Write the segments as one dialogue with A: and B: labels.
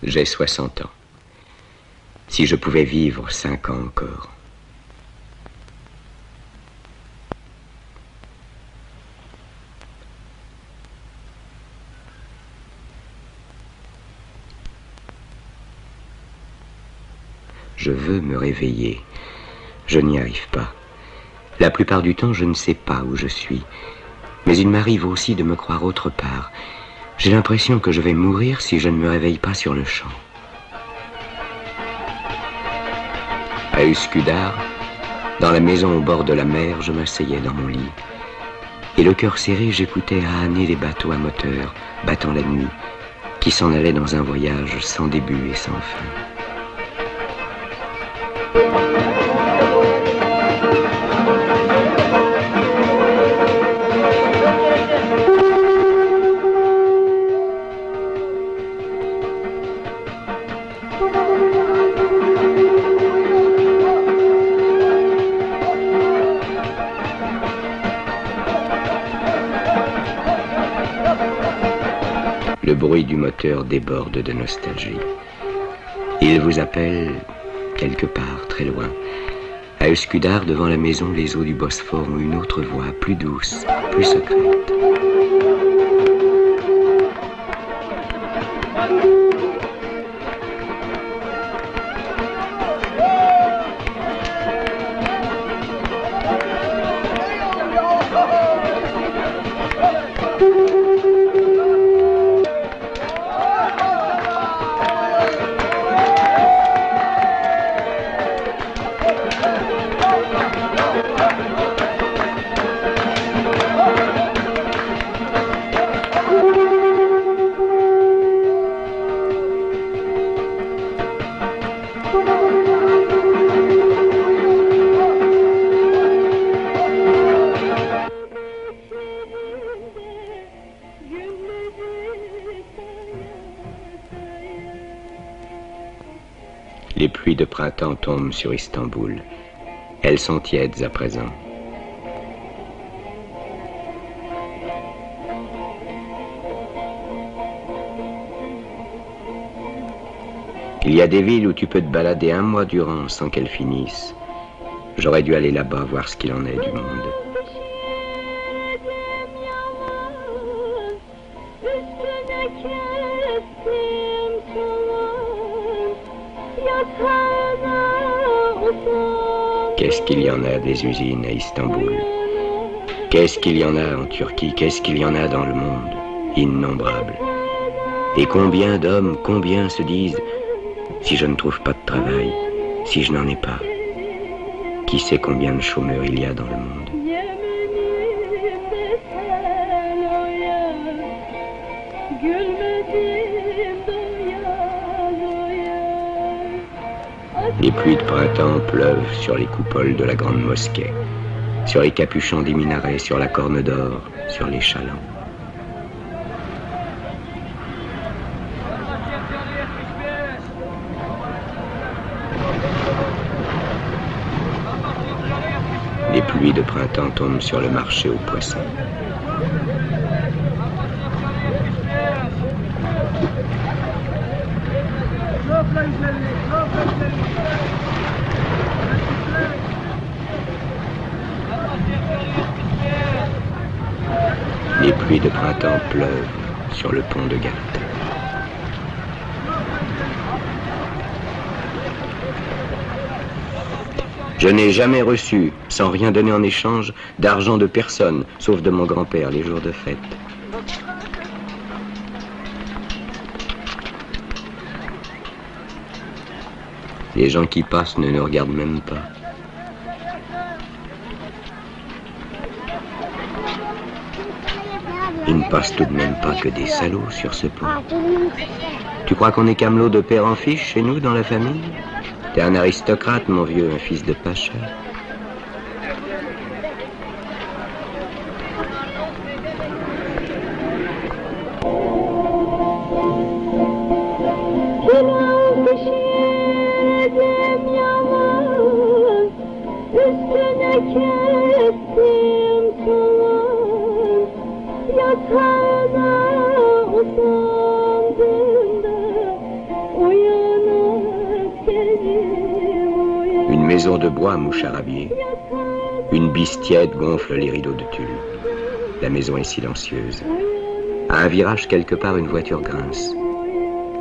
A: J'ai 60 ans. Si je pouvais vivre 5 ans encore. Je veux me réveiller. Je n'y arrive pas. La plupart du temps, je ne sais pas où je suis. Mais il m'arrive aussi de me croire autre part. J'ai l'impression que je vais mourir si je ne me réveille pas sur le champ. À Uskudar, dans la maison au bord de la mer, je m'asseyais dans mon lit. Et le cœur serré, j'écoutais âner les bateaux à moteur, battant la nuit, qui s'en allaient dans un voyage sans début et sans fin. Le bruit du moteur déborde de nostalgie. Il vous appelle quelque part, très loin. À Uskudar, devant la maison, les eaux du Bosphore ont une autre voix, plus douce, plus secrète. Les pluies de printemps tombent sur Istanbul. Elles sont tièdes à présent. Il y a des villes où tu peux te balader un mois durant sans qu'elles finissent. J'aurais dû aller là-bas voir ce qu'il en est du monde. Qu'est-ce qu'il y en a des usines à Istanbul? Qu'est-ce qu'il y en a en Turquie? Qu'est-ce qu'il y en a dans le monde? Innombrables. Et combien d'hommes, combien se disent: si je ne trouve pas de travail, si je n'en ai pas, qui sait combien de chômeurs il y a dans le monde? Les pluies de printemps pleuvent sur les coupoles de la grande mosquée, sur les capuchons des minarets, sur la corne d'or, sur les chalands. Les pluies de printemps tombent sur le marché aux poissons. Les pluies de printemps pleuvent sur le pont de Galata. Je n'ai jamais reçu, sans rien donner en échange, d'argent de personne, sauf de mon grand-père les jours de fête. Les gens qui passent ne nous regardent même pas. Il ne passe tout de même pas que des salauds sur ce pont. Tu crois qu'on est camelot de père en fils chez nous, dans la famille? T'es un aristocrate, mon vieux, un fils de pacha. maison de bois moucharabiée. Une bise tiède gonfle les rideaux de tulle. La maison est silencieuse. À un virage quelque part, une voiture grince.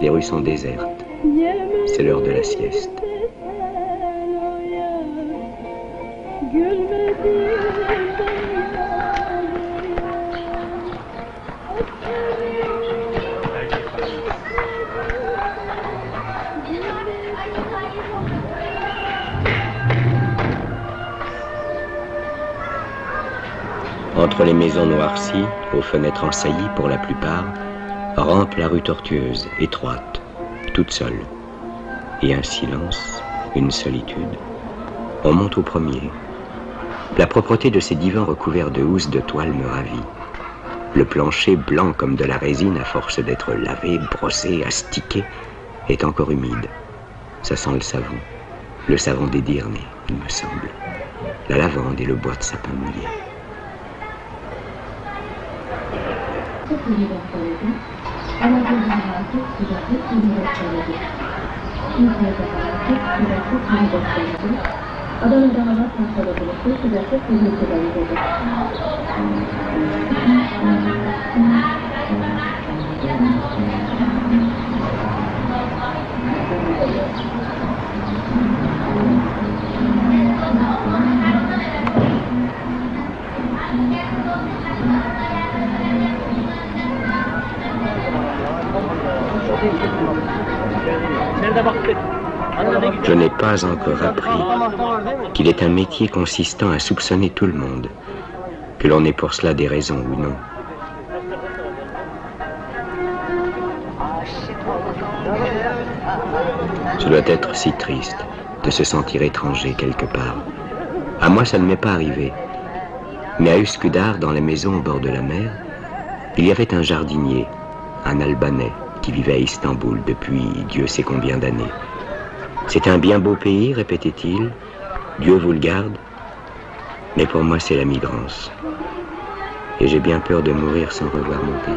A: Les rues sont désertes. C'est l'heure de la sieste. Entre les maisons noircies, aux fenêtres ensaillies pour la plupart, rampe la rue tortueuse, étroite, toute seule. Et un silence, une solitude. On monte au premier. La propreté de ces divans recouverts de housses de toile me ravit. Le plancher, blanc comme de la résine à force d'être lavé, brossé, astiqué, est encore humide. Ça sent le savon des Dyrnées, il me semble. La lavande et le bois de sapin mouillé. Je n'ai pas encore appris qu'il est un métier consistant à soupçonner tout le monde, que l'on ait pour cela des raisons ou non. Ce doit être si triste de se sentir étranger quelque part. À moi, ça ne m'est pas arrivé. Mais à Üsküdar, dans la maison au bord de la mer, il y avait un jardinier, un Albanais, qui vivait à Istanbul depuis Dieu sait combien d'années. C'est un bien beau pays, répétait-il. Dieu vous le garde. Mais pour moi, c'est la migrance. Et j'ai bien peur de mourir sans revoir mon pays.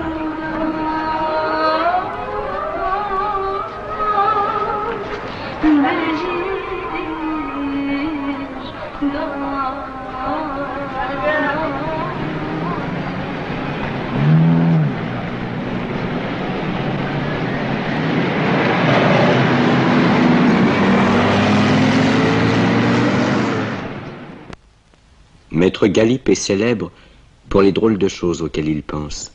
A: Maître Galip est célèbre pour les drôles de choses auxquelles il pense.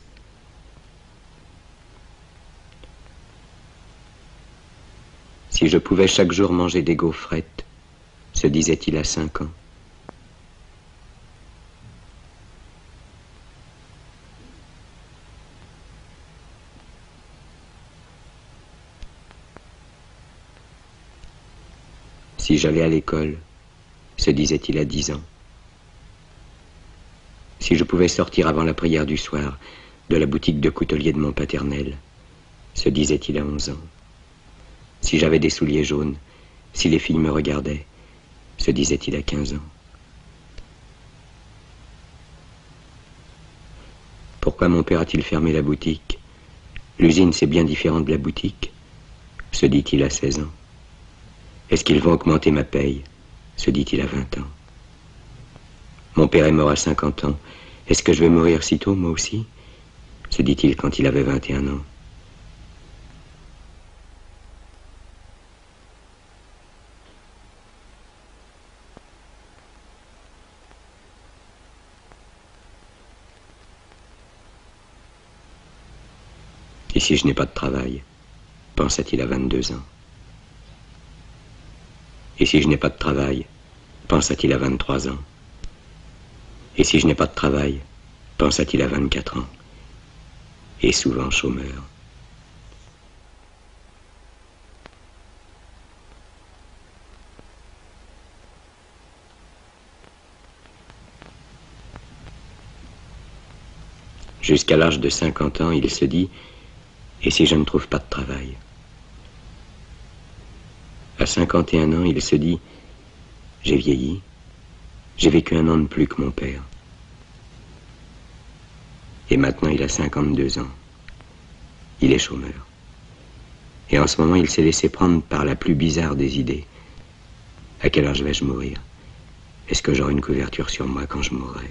A: Si je pouvais chaque jour manger des gaufrettes, se disait-il à 5 ans. Si j'allais à l'école, se disait-il à 10 ans. Si je pouvais sortir avant la prière du soir de la boutique de coutelier de mon paternel, se disait-il à 11 ans. Si j'avais des souliers jaunes, si les filles me regardaient, se disait-il à 15 ans. Pourquoi mon père a-t-il fermé la boutique? L'usine, c'est bien différent de la boutique, se dit-il à 16 ans. Est-ce qu'ils vont augmenter ma paye? Se dit-il à 20 ans. Mon père est mort à 50 ans. Est-ce que je vais mourir si tôt, moi aussi? Se dit-il quand il avait 21 ans. Et si je n'ai pas de travail, pensa-t-il à 22 ans. Et si je n'ai pas de travail, pensa-t-il à 23 ans. Et si je n'ai pas de travail, pensa-t-il à 24 ans. Et souvent chômeur. Jusqu'à l'âge de 50 ans, il se dit, et si je ne trouve pas de travail? À 51 ans, il se dit, j'ai vieilli, j'ai vécu 1 an de plus que mon père. Et maintenant, il a 52 ans. Il est chômeur. Et en ce moment, il s'est laissé prendre par la plus bizarre des idées. À quelle heure je vais-je mourir? Est-ce que j'aurai une couverture sur moi quand je mourrai?